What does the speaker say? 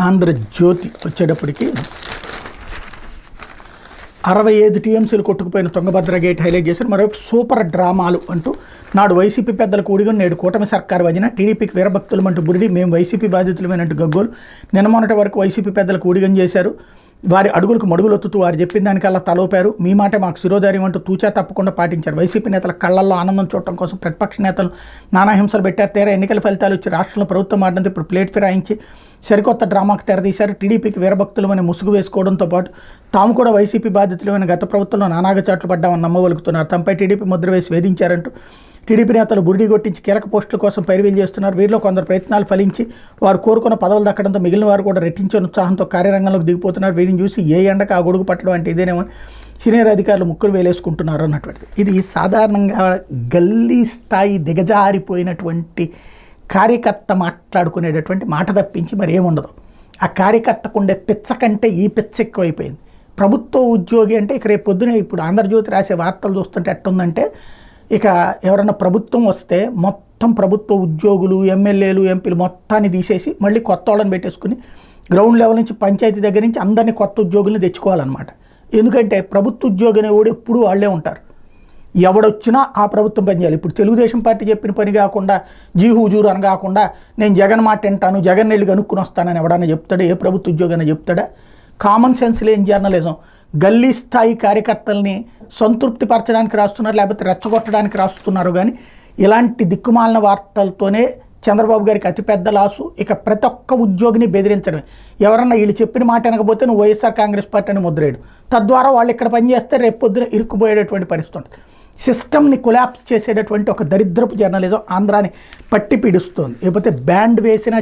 ఆంధ్రజ్యోతి వచ్చేటప్పటికి 65 టీఎంసీలు కొట్టుకుపోయిన Tungabhadra gate highlight చేశారు. మరోవైపు సూపర్ డ్రామాలు అంటూ నాడు వైసీపీ పెద్దలకు ఊడిగా నేడు కూటమి సర్కారు వదిన టీడీపీకి వీరభక్తులమంటూ బురిడి, మేము వైసీపీ బాధితులమేనంటూ గగ్గోలు. నిన్నమొన్నటి వరకు వైసీపీ పెద్దలకు ఊడిగం చేశారు. వారి అడుగులకు మడుగులొత్తుతూ వారు చెప్పిన దానికల్లా తలోపారు. మీ మాట మాకు శిరోధార్యం అంటూ తూచా తప్పకుండా పాటించారు. వైసీపీ నేతల కళ్లల్లో ఆనందం చూడటం కోసం ప్రతిపక్ష నేతలు నానా హింసలు పెట్టారు. తీరా ఎన్నికల ఫలితాలు వచ్చి రాష్ట్రంలో ప్రభుత్వం మారినందుకు ఇప్పుడు ప్లేట్ ఫిరాయించి సరికొత్త డ్రామాకు తెరదీశారు. టీడీపీకి వీరభక్తులమని ముసుగు వేసుకోవడంతో పాటు తాము కూడా వైసీపీ బాధితులమైన గత ప్రభుత్వంలో నానాగచాట్లు పడ్డామని నమ్మవలుకుతున్నారు. తమపై టీడీపీ ముద్ర వేసి వేధించారంటూ టీడీపీ నేతలు బురిడి కొట్టించి కీలక పోస్టుల కోసం పైరువీలు చేస్తున్నారు. వీరిలో కొందరు ప్రయత్నాలు ఫలించి వారు కోరుకున్న పదవులు దక్కడంతో మిగిలిన వారు కూడా రెట్టించిన ఉత్సాహంతో కార్యరంగంలోకి దిగిపోతున్నారు. వీరిని చూసి ఏ ఎండకు ఆ గొడుగు పట్టడం అంటే ఇదేనేమో సీనియర్ అధికారులు ముక్కులు వేలేసుకుంటున్నారు అన్నటువంటిది. ఇది సాధారణంగా గల్లీ స్థాయి దిగజారిపోయినటువంటి కార్యకర్త మాట్లాడుకునేటటువంటి మాట తప్పించి మరి ఏముండదు. ఆ కార్యకర్తకు ఉండే పిచ్చ కంటే ఈ పిచ్చ ఎక్కువైపోయింది. ప్రభుత్వ ఉద్యోగి అంటే ఇక రేపు పొద్దున ఇప్పుడు ఆంధ్రజ్యోతి రాసే వార్తలు చూస్తుంటే ఎట్టుందంటే, ఇక ఎవరన్నా ప్రభుత్వం వస్తే మొత్తం ప్రభుత్వ ఉద్యోగులు, ఎమ్మెల్యేలు, ఎంపీలు మొత్తాన్ని తీసేసి మళ్ళీ కొత్త వాళ్ళని పెట్టేసుకుని గ్రౌండ్ లెవెల్ నుంచి పంచాయతీ దగ్గర నుంచి అందరినీ కొత్త ఉద్యోగుల్ని తెచ్చుకోవాలన్నమాట. ఎందుకంటే ప్రభుత్వ ఉద్యోగి అనేవాడు ఎప్పుడూ వాళ్ళే ఉంటారు. ఎవడొచ్చినా ఆ ప్రభుత్వం పనిచేయాలి. ఇప్పుడు తెలుగుదేశం పార్టీ చెప్పిన పని కాకుండా జీ హుజూర్ అని కాకుండా నేను జగన్ మాట వింటాను, జగన్ వెళ్ళి కనుక్కుని వస్తానని ఎవడన్నా చెప్తాడా? ఏ ప్రభుత్వ ఉద్యోగి అయినా చెప్తాడా? కామన్ సెన్స్ లేని జర్నలిజం. గల్లీ స్థాయి కార్యకర్తల్ని సంతృప్తి పరచడానికి రాస్తున్నారు, లేకపోతే రెచ్చగొట్టడానికి రాస్తున్నారు. కానీ ఇలాంటి దిక్కుమాలిన వార్తలతోనే చంద్రబాబు గారికి అతిపెద్ద లాసు. ఇక ప్రతి ఒక్క ఉద్యోగిని బెదిరించడమే. ఎవరన్నా వీళ్ళు చెప్పిన మాట అనకపోతే నువ్వు వైఎస్ఆర్ కాంగ్రెస్ పార్టీ అని ముద్రేయడు. తద్వారా వాళ్ళు ఇక్కడ పనిచేస్తే రేపు పొద్దున ఇరుక్కుపోయేటటువంటి పరిస్థితి ఉంటుంది. సిస్టమ్ని కొలాప్స్ చేసేటటువంటి ఒక దరిద్రపు జర్నలిజం ఆంధ్రాని పట్టి పీడిస్తుంది. లేకపోతే బ్యాండ్ వేసినా